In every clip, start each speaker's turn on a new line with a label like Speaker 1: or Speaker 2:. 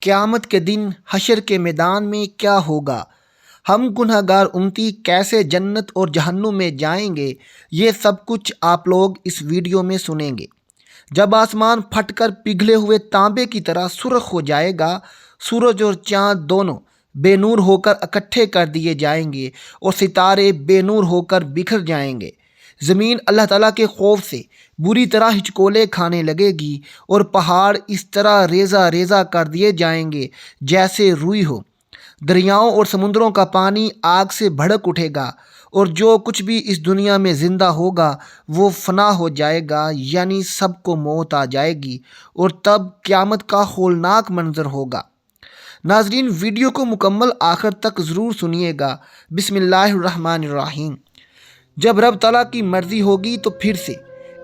Speaker 1: قیامت کے دن حشر کے میدان میں کیا ہوگا؟ ہم گنہگار امتی کیسے جنت اور جہنم میں جائیں گے؟ یہ سب کچھ آپ لوگ اس ویڈیو میں سنیں گے۔ جب آسمان پھٹ کر پگھلے ہوئے تانبے کی طرح سرخ ہو جائے گا، سورج اور چاند دونوں بے نور ہو کر اکٹھے کر دیے جائیں گے اور ستارے بے نور ہو کر بکھر جائیں گے۔ زمین اللہ تعالیٰ کے خوف سے بری طرح ہچکولے کھانے لگے گی اور پہاڑ اس طرح ریزہ ریزہ کر دیے جائیں گے جیسے روئی ہو۔ دریاؤں اور سمندروں کا پانی آگ سے بھڑک اٹھے گا اور جو کچھ بھی اس دنیا میں زندہ ہوگا وہ فنا ہو جائے گا، یعنی سب کو موت آ جائے گی اور تب قیامت کا ہولناک منظر ہوگا۔ ناظرین، ویڈیو کو مکمل آخر تک ضرور سنیے گا۔ بسم اللہ الرحمن الرحیم۔ جب رب تعالیٰ کی مرضی ہوگی تو پھر سے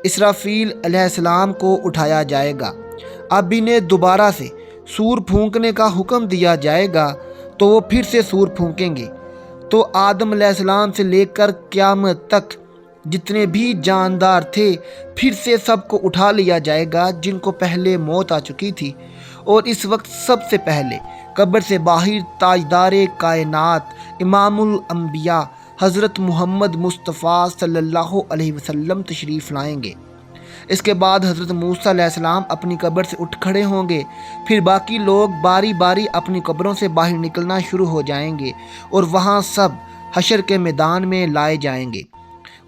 Speaker 1: اسرافیل علیہ السلام کو اٹھایا جائے گا۔ اب انہیں دوبارہ سے سور پھونکنے کا حکم دیا جائے گا تو وہ پھر سے سور پھونکیں گے، تو آدم علیہ السلام سے لے کر قیامت تک جتنے بھی جاندار تھے پھر سے سب کو اٹھا لیا جائے گا جن کو پہلے موت آ چکی تھی۔ اور اس وقت سب سے پہلے قبر سے باہر تاجدار کائنات امام الانبیاء حضرت محمد مصطفیٰ صلی اللہ علیہ وسلم تشریف لائیں گے۔ اس کے بعد حضرت موسیٰ علیہ السلام اپنی قبر سے اٹھ کھڑے ہوں گے، پھر باقی لوگ باری باری اپنی قبروں سے باہر نکلنا شروع ہو جائیں گے اور وہاں سب حشر کے میدان میں لائے جائیں گے،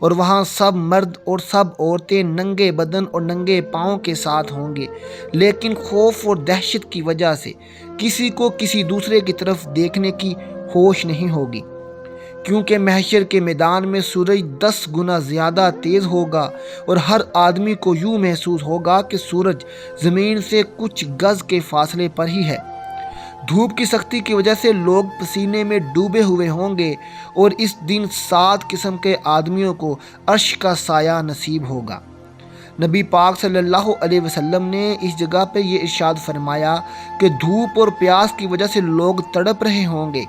Speaker 1: اور وہاں سب مرد اور سب عورتیں ننگے بدن اور ننگے پاؤں کے ساتھ ہوں گے، لیکن خوف اور دہشت کی وجہ سے کسی کو کسی دوسرے کی طرف دیکھنے کی ہوش نہیں ہوگی، کیونکہ محشر کے میدان میں سورج 10 گنا زیادہ تیز ہوگا اور ہر آدمی کو یوں محسوس ہوگا کہ سورج زمین سے کچھ گز کے فاصلے پر ہی ہے۔ دھوپ کی سختی کی وجہ سے لوگ پسینے میں ڈوبے ہوئے ہوں گے اور اس دن 7 قسم کے آدمیوں کو عرش کا سایہ نصیب ہوگا۔ نبی پاک صلی اللہ علیہ وسلم نے اس جگہ پہ یہ ارشاد فرمایا کہ دھوپ اور پیاس کی وجہ سے لوگ تڑپ رہے ہوں گے،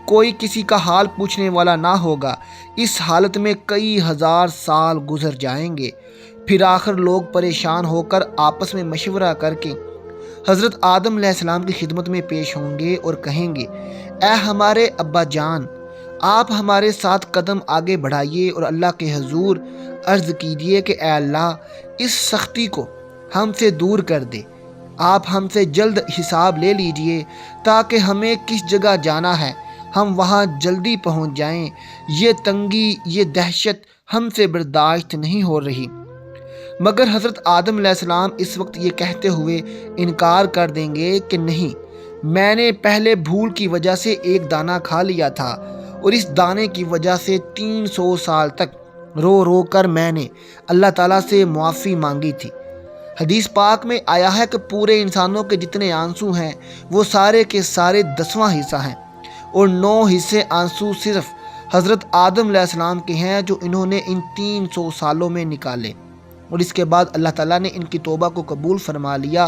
Speaker 1: کوئی کسی کا حال پوچھنے والا نہ ہوگا۔ اس حالت میں کئی ہزار سال گزر جائیں گے، پھر آخر لوگ پریشان ہو کر آپس میں مشورہ کر کے حضرت آدم علیہ السلام کی خدمت میں پیش ہوں گے اور کہیں گے، اے ہمارے ابا جان، آپ ہمارے ساتھ قدم آگے بڑھائیے اور اللہ کے حضور عرض کیجیے کہ اے اللہ، اس سختی کو ہم سے دور کر دے، آپ ہم سے جلد حساب لے لیجئے تاکہ ہمیں کس جگہ جانا ہے ہم وہاں جلدی پہنچ جائیں۔ یہ تنگی، یہ دہشت ہم سے برداشت نہیں ہو رہی۔ مگر حضرت آدم علیہ السلام اس وقت یہ کہتے ہوئے انکار کر دیں گے کہ نہیں، میں نے پہلے بھول کی وجہ سے ایک دانہ کھا لیا تھا اور اس دانے کی وجہ سے 300 سال تک رو رو کر میں نے اللہ تعالیٰ سے معافی مانگی تھی۔ حدیث پاک میں آیا ہے کہ پورے انسانوں کے جتنے آنسو ہیں وہ سارے کے سارے 10واں حصہ ہیں، اور 9 حصے آنسو صرف حضرت آدم علیہ السلام کے ہیں جو انہوں نے ان 300 سالوں میں نکالے، اور اس کے بعد اللہ تعالیٰ نے ان کی توبہ کو قبول فرما لیا۔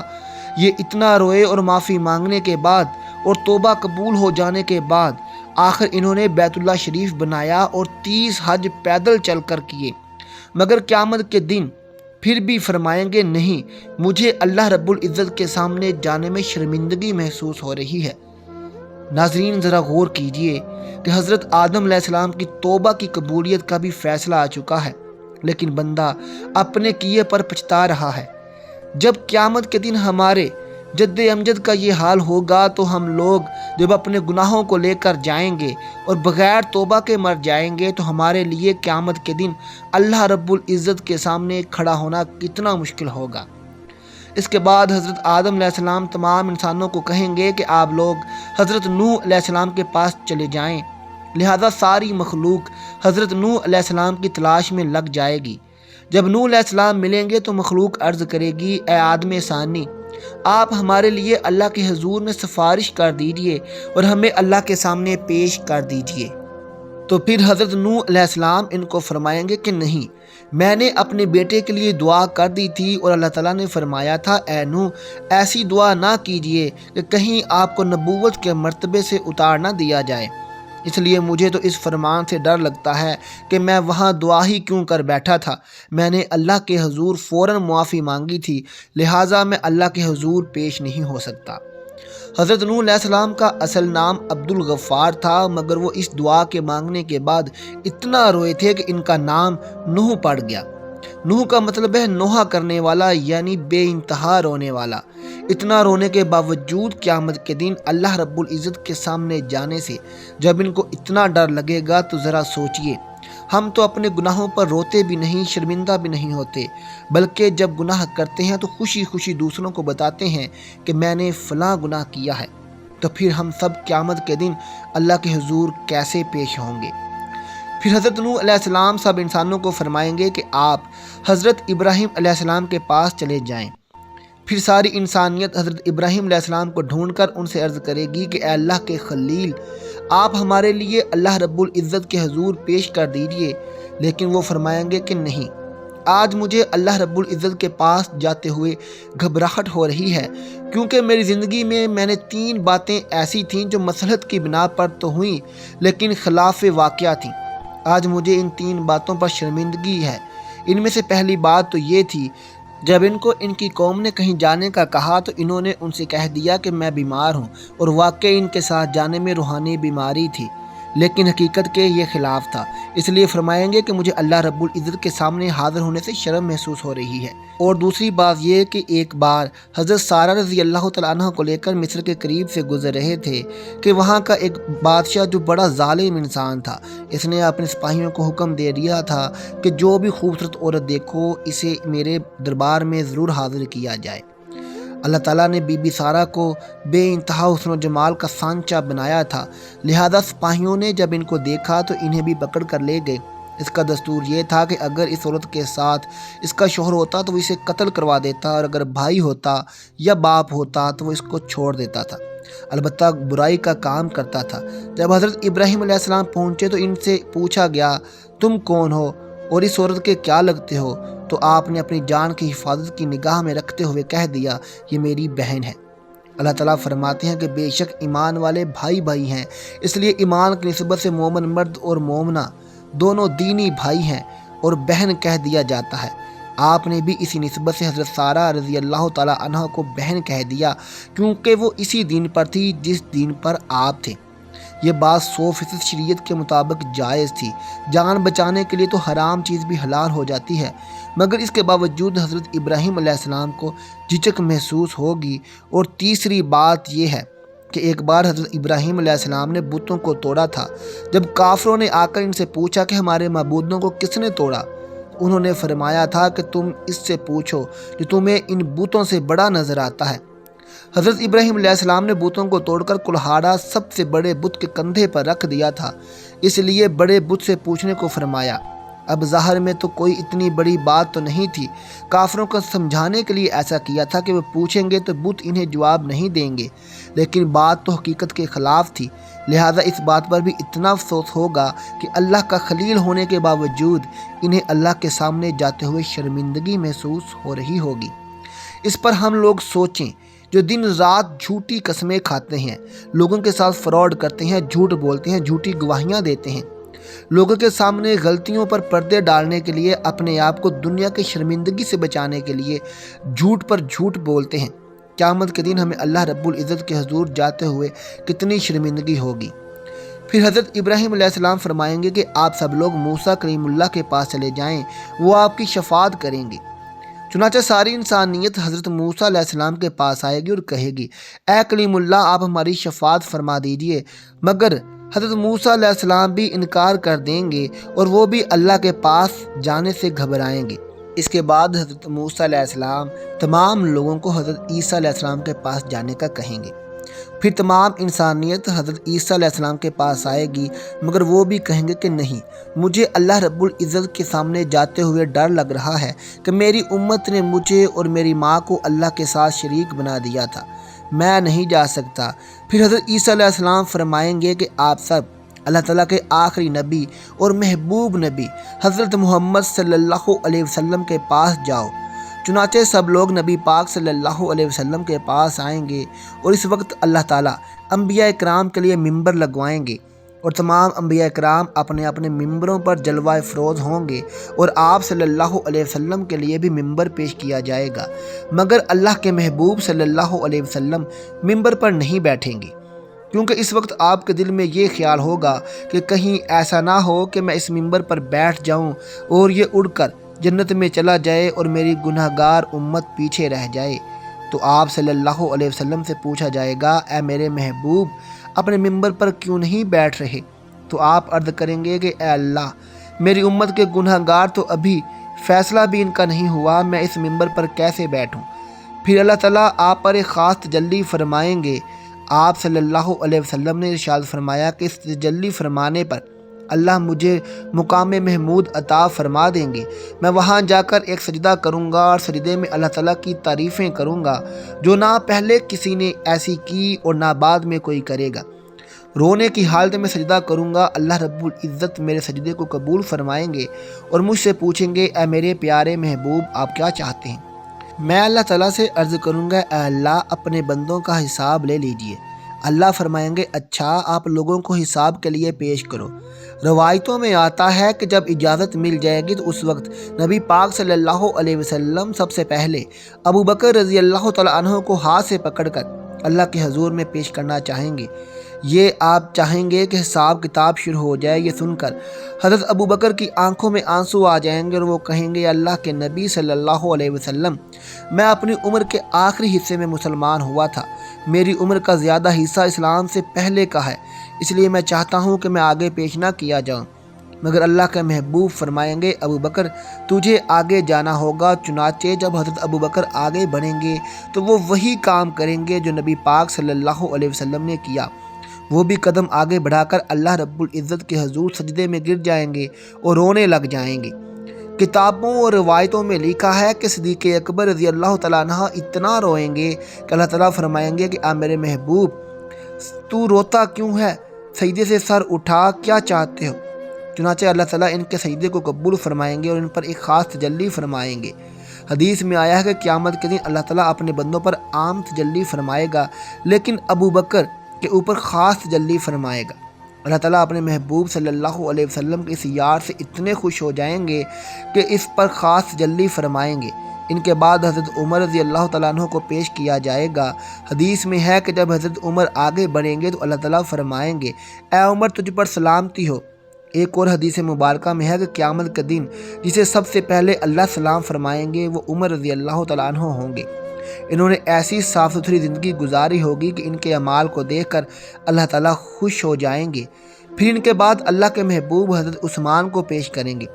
Speaker 1: یہ اتنا روئے اور معافی مانگنے کے بعد اور توبہ قبول ہو جانے کے بعد آخر انہوں نے بیت اللہ شریف بنایا اور 30 حج پیدل چل کر کیے، مگر قیامت کے دن پھر بھی فرمائیں گے نہیں، مجھے اللہ رب العزت کے سامنے جانے میں شرمندگی محسوس ہو رہی ہے۔ ناظرین، ذرا غور کیجئے کہ حضرت آدم علیہ السلام کی توبہ کی قبولیت کا بھی فیصلہ آ چکا ہے، لیکن بندہ اپنے کیے پر پچھتا رہا ہے۔ جب قیامت کے دن ہمارے جد امجد کا یہ حال ہوگا تو ہم لوگ جب اپنے گناہوں کو لے کر جائیں گے اور بغیر توبہ کے مر جائیں گے تو ہمارے لیے قیامت کے دن اللہ رب العزت کے سامنے کھڑا ہونا کتنا مشکل ہوگا۔ اس کے بعد حضرت آدم علیہ السلام تمام انسانوں کو کہیں گے کہ آپ لوگ حضرت نوح علیہ السلام کے پاس چلے جائیں، لہذا ساری مخلوق حضرت نوح علیہ السلام کی تلاش میں لگ جائے گی۔ جب نوح علیہ السلام ملیں گے تو مخلوق عرض کرے گی، اے آدم ثانی، آپ ہمارے لیے اللہ کے حضور میں سفارش کر دیجئے اور ہمیں اللہ کے سامنے پیش کر دیجئے۔ تو پھر حضرت نوح علیہ السلام ان کو فرمائیں گے کہ نہیں، میں نے اپنے بیٹے کے لیے دعا کر دی تھی اور اللہ تعالیٰ نے فرمایا تھا، اے نوح، ایسی دعا نہ کیجئے کہ کہیں آپ کو نبوت کے مرتبے سے اتار نہ دیا جائے، اس لیے مجھے تو اس فرمان سے ڈر لگتا ہے کہ میں وہاں دعا ہی کیوں کر بیٹھا تھا، میں نے اللہ کے حضور فوراً معافی مانگی تھی، لہٰذا میں اللہ کے حضور پیش نہیں ہو سکتا۔ حضرت نوح علیہ السلام کا اصل نام عبدالغفار تھا، مگر وہ اس دعا کے مانگنے کے بعد اتنا روئے تھے کہ ان کا نام نوح پڑ گیا۔ نوح کا مطلب ہے نوحہ کرنے والا، یعنی بے انتہا رونے والا۔ اتنا رونے کے باوجود قیامت کے دن اللہ رب العزت کے سامنے جانے سے جب ان کو اتنا ڈر لگے گا تو ذرا سوچئے، ہم تو اپنے گناہوں پر روتے بھی نہیں، شرمندہ بھی نہیں ہوتے، بلکہ جب گناہ کرتے ہیں تو خوشی خوشی دوسروں کو بتاتے ہیں کہ میں نے فلاں گناہ کیا ہے۔ تو پھر ہم سب قیامت کے دن اللہ کے حضور کیسے پیش ہوں گے؟ پھر حضرت نوح علیہ السلام سب انسانوں کو فرمائیں گے کہ آپ حضرت ابراہیم علیہ السلام کے پاس چلے جائیں۔ پھر ساری انسانیت حضرت ابراہیم علیہ السلام کو ڈھونڈ کر ان سے عرض کرے گی کہ اے اللہ کے خلیل، آپ ہمارے لیے اللہ رب العزت کے حضور پیش کر دیجئے۔ لیکن وہ فرمائیں گے کہ نہیں، آج مجھے اللہ رب العزت کے پاس جاتے ہوئے گھبراہٹ ہو رہی ہے، کیونکہ میری زندگی میں نے 3 باتیں ایسی تھیں جو مصلحت کی بنا پر تو ہوئیں لیکن خلاف واقعہ تھیں۔ آج مجھے ان 3 باتوں پر شرمندگی ہے۔ ان میں سے پہلی بات تو یہ تھی، جب ان کو ان کی قوم نے کہیں جانے کا کہا تو انہوں نے ان سے کہہ دیا کہ میں بیمار ہوں، اور واقعی ان کے ساتھ جانے میں روحانی بیماری تھی، لیکن حقیقت کے یہ خلاف تھا۔ اس لیے فرمائیں گے کہ مجھے اللہ رب العزت کے سامنے حاضر ہونے سے شرم محسوس ہو رہی ہے۔ اور دوسری بات یہ کہ ایک بار حضرت سارہ رضی اللہ تعالیٰ عنہ کو لے کر مصر کے قریب سے گزر رہے تھے کہ وہاں کا ایک بادشاہ جو بڑا ظالم انسان تھا، اس نے اپنے سپاہیوں کو حکم دے دیا تھا کہ جو بھی خوبصورت عورت دیکھو اسے میرے دربار میں ضرور حاضر کیا جائے۔ اللہ تعالیٰ نے بی بی سارہ کو بے انتہا حسن و جمال کا سانچہ بنایا تھا، لہذا سپاہیوں نے جب ان کو دیکھا تو انہیں بھی پکڑ کر لے گئے۔ اس کا دستور یہ تھا کہ اگر اس عورت کے ساتھ اس کا شوہر ہوتا تو وہ اسے قتل کروا دیتا، اور اگر بھائی ہوتا یا باپ ہوتا تو وہ اس کو چھوڑ دیتا تھا، البتہ برائی کا کام کرتا تھا۔ جب حضرت ابراہیم علیہ السلام پہنچے تو ان سے پوچھا گیا، تم کون ہو اور اس عورت کے کیا لگتے ہو؟ تو آپ نے اپنی جان کی حفاظت کی نگاہ میں رکھتے ہوئے کہہ دیا، یہ میری بہن ہے۔ اللہ تعالیٰ فرماتے ہیں کہ بے شک ایمان والے بھائی بھائی ہیں، اس لیے ایمان کی نسبت سے مومن مرد اور مومنہ دونوں دینی بھائی ہیں اور بہن کہہ دیا جاتا ہے۔ آپ نے بھی اسی نسبت سے حضرت سارہ رضی اللہ تعالیٰ عنہ کو بہن کہہ دیا، کیونکہ وہ اسی دین پر تھی جس دین پر آپ تھے۔ یہ بات 100% شریعت کے مطابق جائز تھی۔ جان بچانے کے لیے تو حرام چیز بھی حلال ہو جاتی ہے، مگر اس کے باوجود حضرت ابراہیم علیہ السلام کو جھجک محسوس ہوگی۔ اور تیسری بات یہ ہے کہ ایک بار حضرت ابراہیم علیہ السلام نے بتوں کو توڑا تھا۔ جب کافروں نے آ کر ان سے پوچھا کہ ہمارے معبودوں کو کس نے توڑا، انہوں نے فرمایا تھا کہ تم اس سے پوچھو جو تمہیں ان بتوں سے بڑا نظر آتا ہے۔ حضرت ابراہیم علیہ السلام نے بتوں کو توڑ کر کلہاڑا سب سے بڑے بت کے کندھے پر رکھ دیا تھا، اس لیے بڑے بت سے پوچھنے کو فرمایا۔ اب ظاہر میں تو کوئی اتنی بڑی بات تو نہیں تھی، کافروں کو سمجھانے کے لیے ایسا کیا تھا کہ وہ پوچھیں گے تو بت انہیں جواب نہیں دیں گے، لیکن بات تو حقیقت کے خلاف تھی، لہٰذا اس بات پر بھی اتنا افسوس ہوگا کہ اللہ کا خلیل ہونے کے باوجود انہیں اللہ کے سامنے جاتے ہوئے شرمندگی محسوس ہو رہی ہوگی۔ اس پر ہم لوگ سوچیں جو دن رات جھوٹی قسمیں کھاتے ہیں، لوگوں کے ساتھ فراڈ کرتے ہیں، جھوٹ بولتے ہیں، جھوٹی گواہیاں دیتے ہیں، لوگوں کے سامنے غلطیوں پر پردے ڈالنے کے لیے، اپنے آپ کو دنیا کی شرمندگی سے بچانے کے لیے جھوٹ پر جھوٹ بولتے ہیں، قیامت کے دن ہمیں اللہ رب العزت کے حضور جاتے ہوئے کتنی شرمندگی ہوگی۔ پھر حضرت ابراہیم علیہ السلام فرمائیں گے کہ آپ سب لوگ موسیٰ کلیم اللہ کے پاس چلے جائیں، وہ آپ کی شفاعت کریں گے۔ چنانچہ ساری انسانیت حضرت موسیٰ علیہ السلام کے پاس آئے گی اور کہے گی، اے کلیم اللہ، آپ ہماری شفاعت فرما دیجئے، مگر حضرت موسیٰ علیہ السلام بھی انکار کر دیں گے اور وہ بھی اللہ کے پاس جانے سے گھبرائیں گے۔ اس کے بعد حضرت موسیٰ علیہ السلام تمام لوگوں کو حضرت عیسیٰ علیہ السلام کے پاس جانے کا کہیں گے۔ پھر تمام انسانیت حضرت عیسیٰ علیہ السلام کے پاس آئے گی، مگر وہ بھی کہیں گے کہ نہیں، مجھے اللہ رب العزت کے سامنے جاتے ہوئے ڈر لگ رہا ہے کہ میری امت نے مجھے اور میری ماں کو اللہ کے ساتھ شریک بنا دیا تھا، میں نہیں جا سکتا۔ پھر حضرت عیسیٰ علیہ السلام فرمائیں گے کہ آپ سب اللہ تعالیٰ کے آخری نبی اور محبوب نبی حضرت محمد صلی اللہ علیہ وسلم کے پاس جاؤ۔ چنانچہ سب لوگ نبی پاک صلی اللہ علیہ وسلم کے پاس آئیں گے، اور اس وقت اللہ تعالیٰ انبیاء کرام کے لیے ممبر لگوائیں گے۔ اور تمام انبیاء کرام اپنے اپنے ممبروں پر جلوہ افروز ہوں گے، اور آپ صلی اللہ علیہ وسلم کے لیے بھی ممبر پیش کیا جائے گا، مگر اللہ کے محبوب صلی اللہ علیہ وسلم ممبر پر نہیں بیٹھیں گے، کیونکہ اس وقت آپ کے دل میں یہ خیال ہوگا کہ کہیں ایسا نہ ہو کہ میں اس ممبر پر بیٹھ جاؤں اور یہ اڑ کر جنت میں چلا جائے اور میری گناہ گار امت پیچھے رہ جائے۔ تو آپ صلی اللہ علیہ وسلم سے پوچھا جائے گا، اے میرے محبوب، اپنے ممبر پر کیوں نہیں بیٹھ رہے؟ تو آپ عرض کریں گے کہ اے اللہ، میری امت کے گناہ گار تو ابھی فیصلہ بھی ان کا نہیں ہوا، میں اس ممبر پر کیسے بیٹھوں؟ پھر اللہ تعالیٰ آپ پر ایک خاص تجلی فرمائیں گے۔ آپ صلی اللہ علیہ وسلم نے ارشاد فرمایا کہ اس تجلی فرمانے پر اللہ مجھے مقام محمود عطا فرما دیں گے، میں وہاں جا کر ایک سجدہ کروں گا اور سجدے میں اللہ تعالیٰ کی تعریفیں کروں گا جو نہ پہلے کسی نے ایسی کی اور نہ بعد میں کوئی کرے گا۔ رونے کی حالت میں سجدہ کروں گا، اللہ رب العزت میرے سجدے کو قبول فرمائیں گے اور مجھ سے پوچھیں گے، اے میرے پیارے محبوب، آپ کیا چاہتے ہیں؟ میں اللہ تعالیٰ سے عرض کروں گا، اے اللہ، اپنے بندوں کا حساب لے لیجئے۔ اللہ فرمائیں گے، اچھا، آپ لوگوں کو حساب کے لیے پیش کرو۔ روایتوں میں آتا ہے کہ جب اجازت مل جائے گی تو اس وقت نبی پاک صلی اللہ علیہ وسلم سب سے پہلے ابو بکر رضی اللہ تعالیٰ عنہ کو ہاتھ سے پکڑ کر اللہ کے حضور میں پیش کرنا چاہیں گے۔ یہ آپ چاہیں گے کہ حساب کتاب شروع ہو جائے۔ یہ سن کر حضرت ابو بکر کی آنکھوں میں آنسو آ جائیں گے اور وہ کہیں گے، اللہ کے نبی صلی اللہ علیہ وسلم، میں اپنی عمر کے آخری حصے میں مسلمان ہوا تھا، میری عمر کا زیادہ حصہ اسلام سے پہلے کا ہے، اس لیے میں چاہتا ہوں کہ میں آگے پیش نہ کیا جاؤں۔ مگر اللہ کے محبوب فرمائیں گے، ابو بکر، تجھے آگے جانا ہوگا۔ چنانچہ جب حضرت ابو بکر آگے بڑھیں گے تو وہ وہی کام کریں گے جو نبی پاک صلی اللہ علیہ وسلم نے کیا۔ وہ بھی قدم آگے بڑھا کر اللہ رب العزت کے حضور سجدے میں گر جائیں گے اور رونے لگ جائیں گے۔ کتابوں اور روایتوں میں لکھا ہے کہ صدیق اکبر رضی اللہ تعالیٰ عنہ اتنا روئیں گے کہ اللہ تعالیٰ فرمائیں گے کہ اے میرے محبوب، تو روتا کیوں ہے؟ سجدے سے سر اٹھا، کیا چاہتے ہو؟ چنانچہ اللہ تعالیٰ ان کے سجدے کو قبول فرمائیں گے اور ان پر ایک خاص تجلی فرمائیں گے۔ حدیث میں آیا ہے کہ قیامت کے دن اللہ تعالیٰ اپنے بندوں پر عام تجلی فرمائے گا، لیکن ابو بکر کے اوپر خاص تجلی فرمائے گا۔ اللہ تعالیٰ اپنے محبوب صلی اللہ علیہ وسلم کے اس یار سے اتنے خوش ہو جائیں گے کہ اس پر خاص تجلی فرمائیں گے۔ ان کے بعد حضرت عمر رضی اللہ تعالیٰ عنہ کو پیش کیا جائے گا۔ حدیث میں ہے کہ جب حضرت عمر آگے بڑھیں گے تو اللہ تعالیٰ فرمائیں گے، اے عمر، تجھ پر سلامتی ہو۔ ایک اور حدیث مبارکہ میں ہے کہ قیامت کے دن جسے سب سے پہلے اللہ سلام فرمائیں گے وہ عمر رضی اللہ تعالیٰ عنہ ہوں گے۔ انہوں نے ایسی صاف ستھری زندگی گزاری ہوگی کہ ان کے اعمال کو دیکھ کر اللہ تعالیٰ خوش ہو جائیں گے۔ پھر ان کے بعد اللہ کے محبوب حضرت عثمان کو پیش کریں گے۔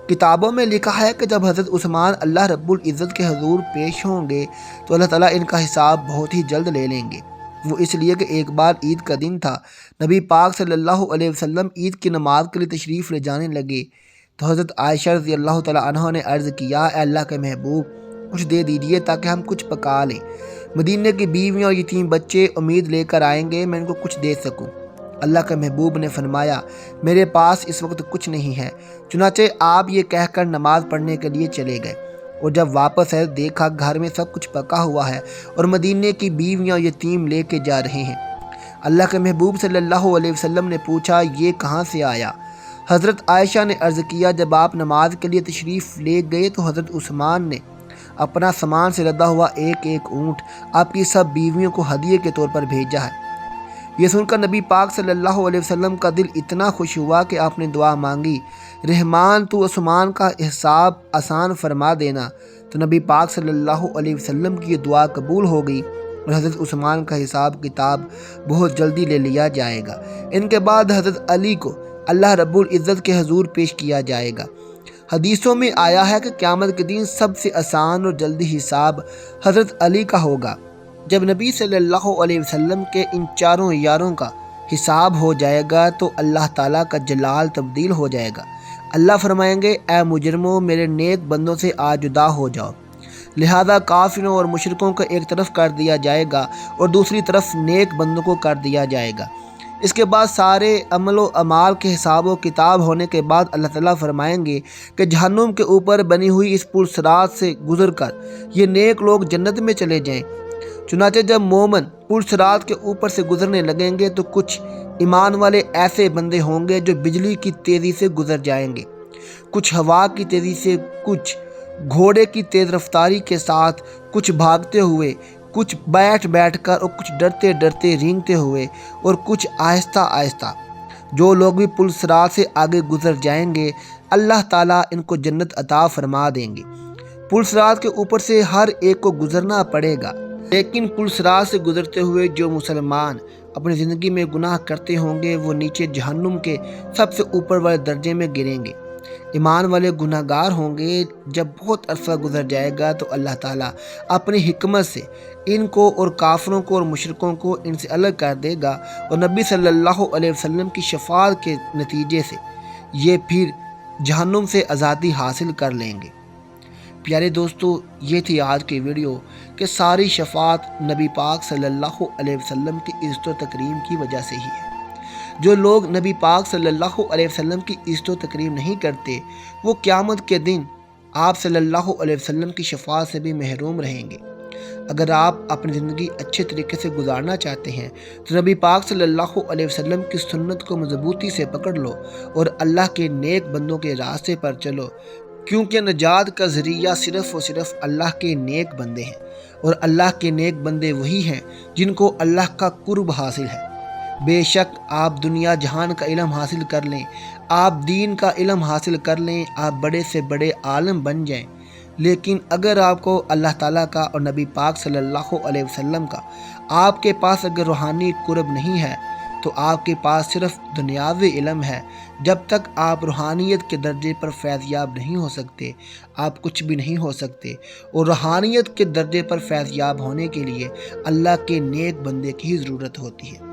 Speaker 1: کتابوں میں لکھا ہے کہ جب حضرت عثمان اللہ رب العزت کے حضور پیش ہوں گے تو اللہ تعالیٰ ان کا حساب بہت ہی جلد لے لیں گے۔ وہ اس لیے کہ ایک بار عید کا دن تھا، نبی پاک صلی اللہ علیہ وسلم عید کی نماز کے لیے تشریف لے جانے لگے تو حضرت عائشہ رضی اللہ تعالیٰ عنہ نے عرض کیا، اے اللہ کے محبوب، کچھ دے دیجئے تاکہ ہم کچھ پکا لیں۔ مدینے کی بیویاں اور یتیم بچے امید لے کر آئیں گے، میں ان کو کچھ دے سکوں۔ اللہ کے محبوب نے فرمایا، میرے پاس اس وقت کچھ نہیں ہے۔ چنانچہ آپ یہ کہہ کر نماز پڑھنے کے لیے چلے گئے، اور جب واپس آئے دیکھا گھر میں سب کچھ پکا ہوا ہے اور مدینے کی بیویاں یتیم لے کے جا رہے ہیں۔ اللہ کے محبوب صلی اللہ علیہ وسلم نے پوچھا، یہ کہاں سے آیا؟ حضرت عائشہ نے عرض کیا، جب آپ نماز کے لیے تشریف لے گئے تو حضرت عثمان نے اپنا سامان سے لدا ہوا ایک ایک اونٹ آپ کی سب بیویوں کو ہدیے کے طور پر بھیجا ہے۔ یہ سن کر نبی پاک صلی اللہ علیہ وسلم کا دل اتنا خوش ہوا کہ آپ نے دعا مانگی، رحمان تو عثمان کا حساب آسان فرما دینا۔ تو نبی پاک صلی اللہ علیہ وسلم کی یہ دعا قبول ہو گئی اور حضرت عثمان کا حساب کتاب بہت جلدی لے لیا جائے گا۔ ان کے بعد حضرت علی کو اللہ رب العزت کے حضور پیش کیا جائے گا۔ حدیثوں میں آیا ہے کہ قیامت کے دن سب سے آسان اور جلدی حساب حضرت علی کا ہوگا۔ جب نبی صلی اللہ علیہ وسلم کے ان چاروں یاروں کا حساب ہو جائے گا تو اللہ تعالیٰ کا جلال تبدیل ہو جائے گا۔ اللہ فرمائیں گے، اے مجرموں، میرے نیک بندوں سے آج جدا ہو جاؤ۔ لہذا کافروں اور مشرکوں کو ایک طرف کر دیا جائے گا اور دوسری طرف نیک بندوں کو کر دیا جائے گا۔ اس کے بعد سارے عمل و اعمال کے حساب و کتاب ہونے کے بعد اللہ تعالیٰ فرمائیں گے کہ جہنم کے اوپر بنی ہوئی اس پل صراط سے گزر کر یہ نیک لوگ جنت میں چلے جائیں۔ چنانچہ جب مومن پل صراط کے اوپر سے گزرنے لگیں گے تو کچھ ایمان والے ایسے بندے ہوں گے جو بجلی کی تیزی سے گزر جائیں گے، کچھ ہوا کی تیزی سے، کچھ گھوڑے کی تیز رفتاری کے ساتھ، کچھ بھاگتے ہوئے، کچھ بیٹھ بیٹھ کر اور کچھ ڈرتے ڈرتے رینگتے ہوئے اور کچھ آہستہ آہستہ۔ جو لوگ بھی پل صراط سے آگے گزر جائیں گے اللہ تعالیٰ ان کو جنت عطا فرما دیں گے۔ پل صراط کے اوپر سے ہر ایک کو گزرنا پڑے گا، لیکن پل صراط سے گزرتے ہوئے جو مسلمان اپنی زندگی میں گناہ کرتے ہوں گے وہ نیچے جہنم کے سب سے اوپر والے درجے میں گریں گے۔ ایمان والے گناہ گار ہوں گے۔ جب بہت عرصہ گزر جائے گا تو اللہ تعالیٰ اپنی حکمت سے ان کو اور کافروں کو اور مشرکوں کو ان سے الگ کر دے گا، اور نبی صلی اللہ علیہ وسلم کی شفاعت کے نتیجے سے یہ پھر جہنم سے آزادی حاصل کر لیں گے۔ پیارے دوستو، یہ تھی آج کی ویڈیو کہ ساری شفاعت نبی پاک صلی اللہ علیہ وسلم کی عزت و تکریم کی وجہ سے ہی ہے۔ جو لوگ نبی پاک صلی اللہ علیہ وسلم کی عزت و تکریم نہیں کرتے وہ قیامت کے دن آپ صلی اللہ علیہ وسلم کی شفاعت سے بھی محروم رہیں گے۔ اگر آپ اپنی زندگی اچھے طریقے سے گزارنا چاہتے ہیں تو نبی پاک صلی اللہ علیہ وسلم کی سنت کو مضبوطی سے پکڑ لو اور اللہ کے نیک بندوں کے راستے پر چلو، کیونکہ نجات کا ذریعہ صرف اور صرف اللہ کے نیک بندے ہیں، اور اللہ کے نیک بندے وہی ہیں جن کو اللہ کا قرب حاصل ہے۔ بے شک آپ دنیا جہان کا علم حاصل کر لیں، آپ دین کا علم حاصل کر لیں، آپ بڑے سے بڑے عالم بن جائیں، لیکن اگر آپ کو اللہ تعالیٰ کا اور نبی پاک صلی اللہ علیہ وسلم کا آپ کے پاس اگر روحانی قرب نہیں ہے تو آپ کے پاس صرف دنیاوی علم ہے۔ جب تک آپ روحانیت کے درجے پر فیض یاب نہیں ہو سکتے آپ کچھ بھی نہیں ہو سکتے، اور روحانیت کے درجے پر فیض یاب ہونے کے لیے اللہ کے نیک بندے کی ہی ضرورت ہوتی ہے۔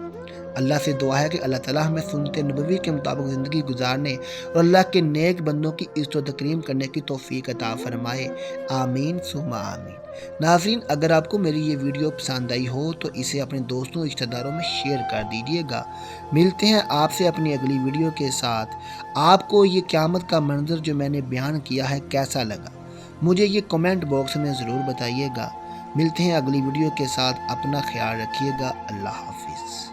Speaker 1: اللہ سے دعا ہے کہ اللہ تعالیٰ ہمیں سنت نبوی کے مطابق زندگی گزارنے اور اللہ کے نیک بندوں کی عزت و تکریم کرنے کی توفیق عطا فرمائے، آمین ثم آمین۔ ناظرین، اگر آپ کو میری یہ ویڈیو پسند آئی ہو تو اسے اپنے دوستوں رشتہ داروں میں شیئر کر دیجیے گا۔ ملتے ہیں آپ سے اپنی اگلی ویڈیو کے ساتھ۔ آپ کو یہ قیامت کا منظر جو میں نے بیان کیا ہے کیسا لگا مجھے یہ کمنٹ باکس میں ضرور بتائیے گا۔ ملتے ہیں اگلی ویڈیو کے ساتھ، اپنا خیال رکھیے گا، اللہ حافظ۔